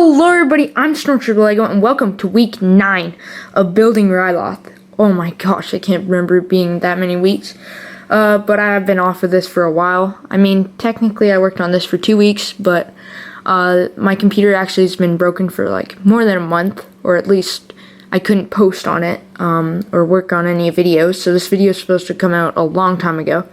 Hello everybody, I'm Lego and welcome to week 9 of Building Ryloth. Oh my gosh, I can't remember it being that many weeks. But I've been off of this for a while. I mean, technically I worked on this for 2 weeks, but my computer actually has been broken for like more than a month, or at least I couldn't post on it or work on any videos. So this video is supposed to come out a long time ago.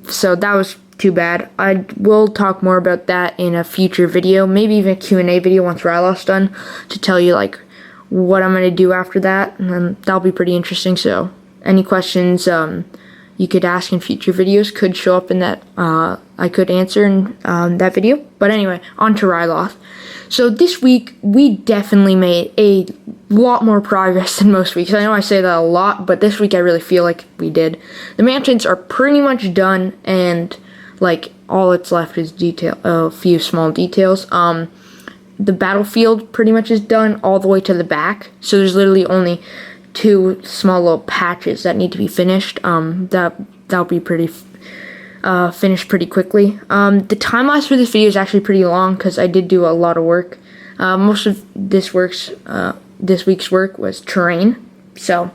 So that was too bad. I will talk more about that in a future video, maybe even a Q&A video once Ryloth's done, to tell you like what I'm going to do after that, and that'll be pretty interesting. So any questions you could ask in future videos could show up in that, I could answer in that video. But anyway, on to Ryloth. So this week, we definitely made a lot more progress than most weeks. I know I say that a lot, but this week I really feel like we did. The mansions are pretty much done, and like all that's left is a few small details. The battlefield pretty much is done all the way to the back, so there's literally only 2 small little patches that need to be finished. That'll be pretty finished pretty quickly. The time lapse for this video is actually pretty long because I did do a lot of work. Most of this week's work was terrain, so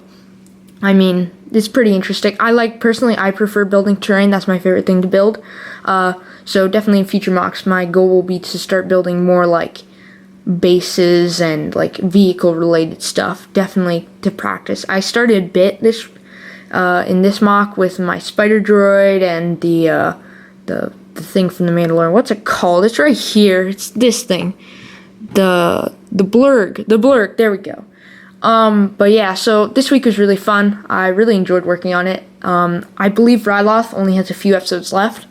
I mean, it's pretty interesting. Personally, I prefer building terrain. That's my favorite thing to build. So definitely in future mocks, my goal will be to start building more like bases and like vehicle related stuff. Definitely to practice. I started a bit in this mock with my spider droid and the thing from the Mandalorian. What's it called? It's right here. It's this thing. The blurg. The blurg. There we go. But yeah, so this week was really fun. I really enjoyed working on it. I believe Ryloth only has a few episodes left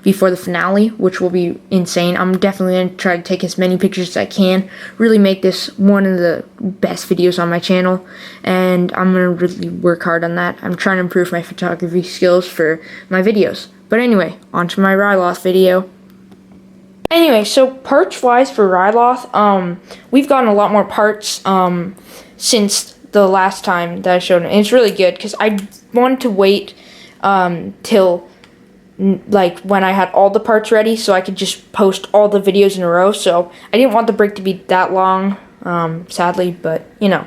before the finale, which will be insane. I'm definitely going to try to take as many pictures as I can, really make this one of the best videos on my channel, and I'm going to really work hard on that. I'm trying to improve my photography skills for my videos. But anyway, on to my Ryloth video. Anyway, so parts-wise for Ryloth, we've gotten a lot more parts, since the last time that I showed it. And it's really good because I wanted to wait till like when I had all the parts ready so I could just post all the videos in a row. So I didn't want the break to be that long, sadly, but you know.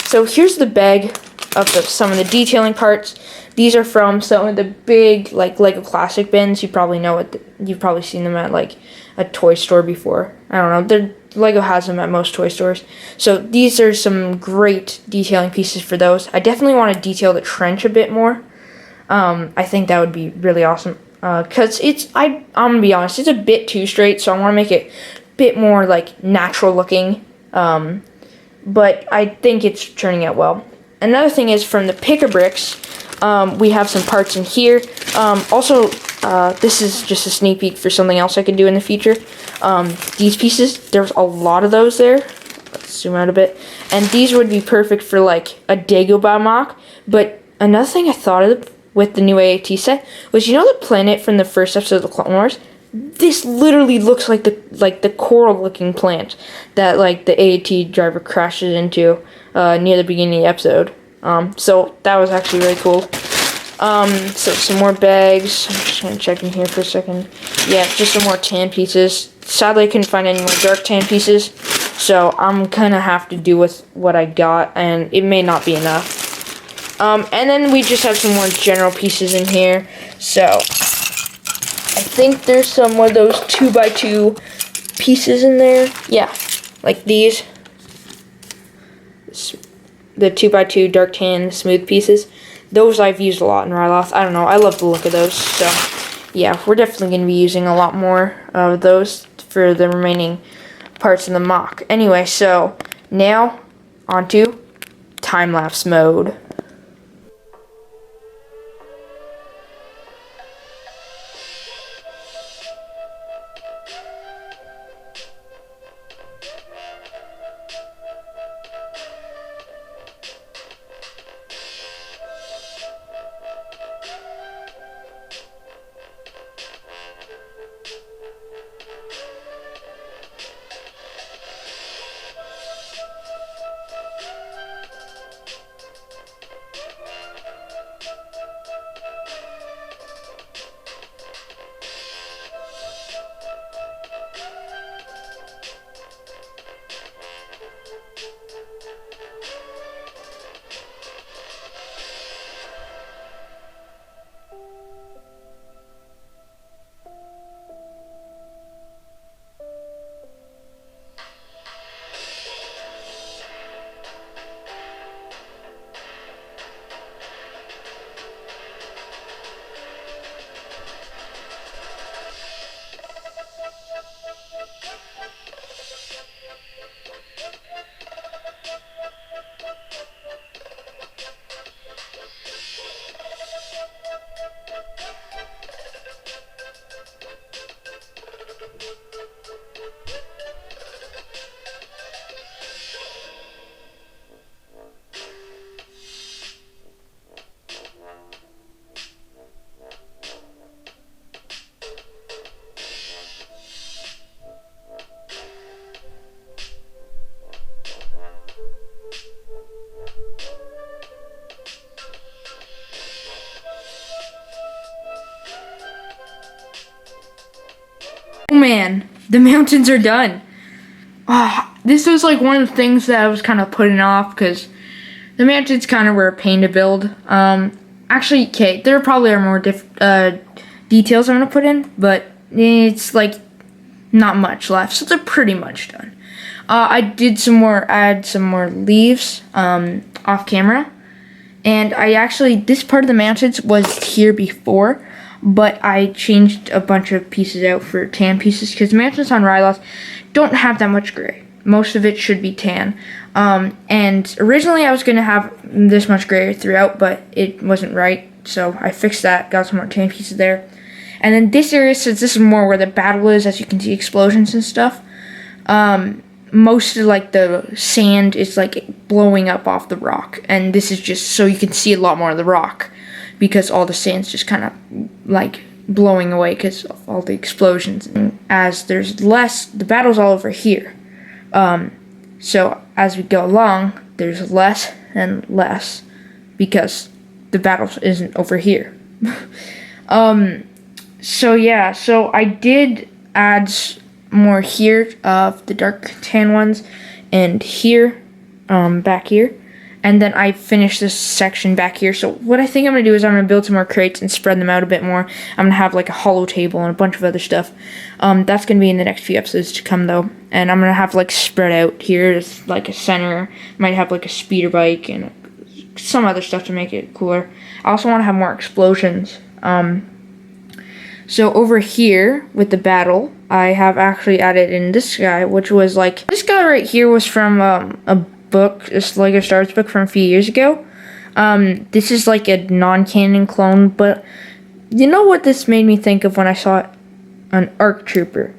So here's the bag of some of the detailing parts. These are from some of the big like Lego Classic bins. You probably know you've probably seen them at like a toy store before. I don't know. Lego has them at most toy stores. So these are some great detailing pieces for those. I definitely want to detail the trench a bit more. I think that would be really awesome. Cause I'm gonna be honest, it's a bit too straight, so I want to make it a bit more like natural looking. But I think it's turning out well. Another thing is from the picker bricks, we have some parts in here. Also, this is just a sneak peek for something else I could do in the future. These pieces, there's a lot of those there. Let's zoom out a bit. And these would be perfect for like a Dagobah mock. But another thing I thought of with the new AAT set was, you know the planet from the first episode of the Clone Wars? This literally looks like the coral looking plant that like the AAT driver crashes into near the beginning of the episode. So that was actually really cool. So some more bags. I'm just gonna check in here for a second. Yeah, just some more tan pieces. Sadly, I couldn't find any more dark tan pieces, so I'm gonna have to do with what I got, and it may not be enough. And then we just have some more general pieces in here. So I think there's some of those 2x2 pieces in there. Yeah, like these. The 2x2 dark tan smooth pieces. Those I've used a lot in Ryloth. I don't know, I love the look of those. So yeah, we're definitely going to be using a lot more of those for the remaining parts in the mock. Anyway, so now onto time-lapse mode. man, the mountains are done. This was like one of the things that I was kind of putting off because the mountains kind of were a pain to build. Actually, okay, there probably are more details I'm gonna put in, but it's like not much left, so they're pretty much done. I did add some more leaves off camera, and I actually, this part of the mountains was here before, but I changed a bunch of pieces out for tan pieces because the mountains on Ryloth don't have that much gray. Most of it should be tan. And originally I was going to have this much gray throughout, but it wasn't right, so I fixed that, got some more tan pieces there. And then this area, since this is more where the battle is, as you can see, explosions and stuff, most of like the sand is like blowing up off the rock, and this is just so you can see a lot more of the rock because all the sand's just kind of like blowing away because of all the explosions. And as there's less, the battle's all over here. So as we go along, there's less and less because the battle isn't over here. So yeah, so I did add more here of the dark tan ones, and here, back here, and then I finished this section back here. So what I think I'm gonna do is I'm gonna build some more crates and spread them out a bit more. I'm gonna have like a hollow table and a bunch of other stuff. That's gonna be in the next few episodes to come though, and I'm gonna have like spread out here as like a center. Might have like a speeder bike and some other stuff to make it cooler. I also want to have more explosions. So over here with the battle, I have actually added in this guy, which was like, this guy right here was from a book, this LEGO Star Wars book from a few years ago. This is like a non-canon clone, but you know what this made me think of when I saw an ARC Trooper.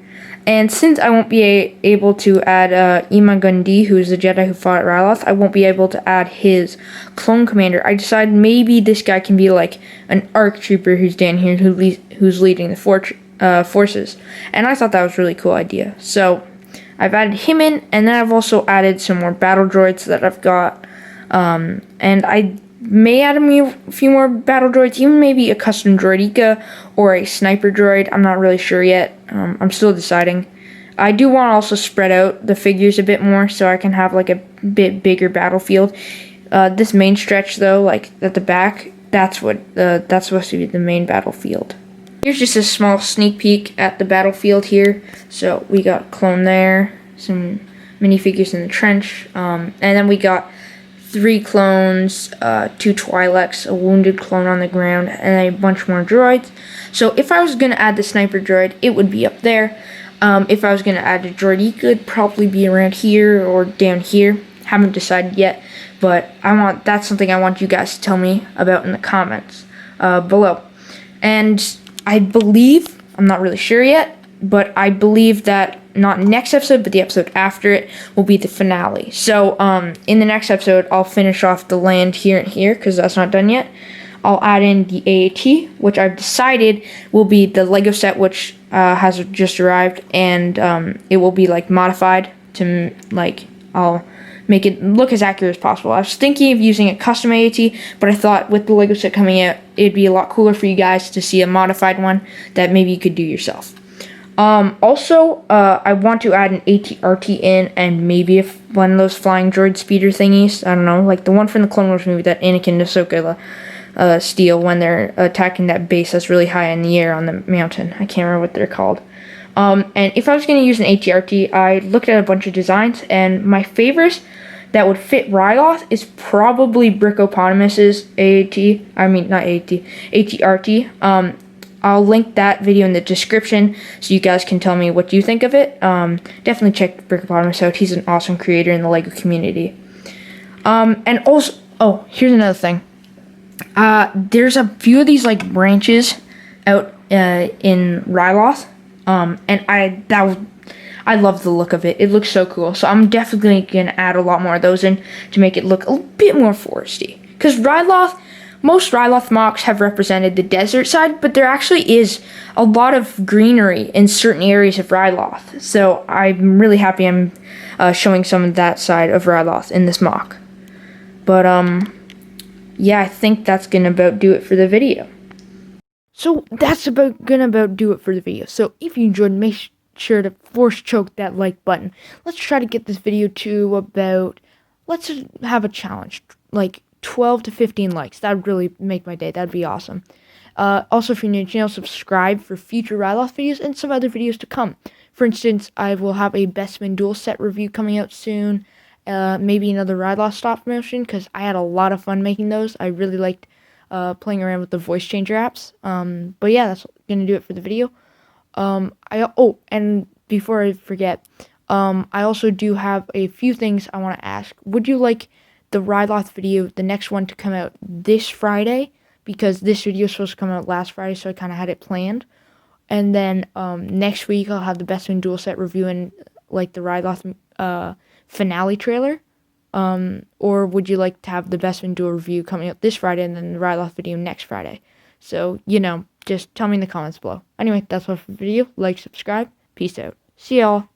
And since I won't be able to add Ima-Gun-Di, who's the Jedi who fought at Ryloth, I won't be able to add his clone commander. I decided maybe this guy can be like an ARC Trooper who's down here, who's leading the forces. And I thought that was a really cool idea. So I've added him in, and then I've also added some more battle droids that I've got. And I may add a few more battle droids, even maybe a custom droideka or a sniper droid. I'm not really sure yet. I'm still deciding. I do want to also spread out the figures a bit more so I can have like a bit bigger battlefield. This main stretch though, like at the back, that's supposed to be the main battlefield. Here's just a small sneak peek at the battlefield here. So we got a clone there, some minifigures in the trench, and then we got 3 clones, 2 Twi'leks, a wounded clone on the ground, and a bunch more droids. So if I was going to add the sniper droid, it would be up there. If I was going to add a droid, it could probably be around here or down here. Haven't decided yet, but that's something I want you guys to tell me about in the comments below. And I believe, I'm not really sure yet, but I believe that not next episode, but the episode after it will be the finale. So in the next episode, I'll finish off the land here and here because that's not done yet. I'll add in the AAT, which I've decided will be the Lego set, which has just arrived, and it will be like modified to like, I'll make it look as accurate as possible. I was thinking of using a custom AAT, but I thought with the Lego set coming out, it'd be a lot cooler for you guys to see a modified one that maybe you could do yourself. Also, I want to add an AT-RT in, and maybe if one of those flying droid speeder thingies, I don't know, like the one from the Clone Wars movie that Anakin and Ahsoka steal when they're attacking that base that's really high in the air on the mountain. I can't remember what they're called. And if I was going to use an AT-RT, I looked at a bunch of designs, and my favorite that would fit Ryloth is probably Brickopotamus's AAT. I mean, not AAT, AT-RT. I'll link that video in the description so you guys can tell me what you think of it. Definitely check Brickopotamus out. He's an awesome creator in the LEGO community. And also, oh, here's another thing. There's a few of these like branches out in Ryloth, and I love the look of it. It looks so cool. So I'm definitely gonna add a lot more of those in to make it look a bit more foresty. Because most Ryloth mocks have represented the desert side, but there actually is a lot of greenery in certain areas of Ryloth. So I'm really happy I'm showing some of that side of Ryloth in this mock. But yeah, I think that's gonna about do it for the video. So that's gonna about do it for the video. So if you enjoyed, sure to force choke that like button. Let's try to get this video to about, let's have a challenge, like 12 to 15 likes. That would really make my day. That'd be awesome. Also, if you're new to the channel, subscribe for future Ryloth videos and some other videos to come. For instance, I will have a Bestman dual set review coming out soon. Maybe another Ryloth stop motion, because I had a lot of fun making those. I really liked playing around with the voice changer apps. But yeah, that's gonna do it for the video. And before I forget, I also do have a few things I want to ask. Would you like the Ryloth video, the next one, to come out this Friday? Because this video is supposed to come out last Friday, so I kind of had it planned. And then next week I'll have the Bestman dual set review and like the Ryloth finale trailer. Or would you like to have the Bestman dual review coming out this Friday and then the Ryloth video next Friday? So, just tell me in the comments below. Anyway, that's all for the video. Like, subscribe. Peace out. See y'all.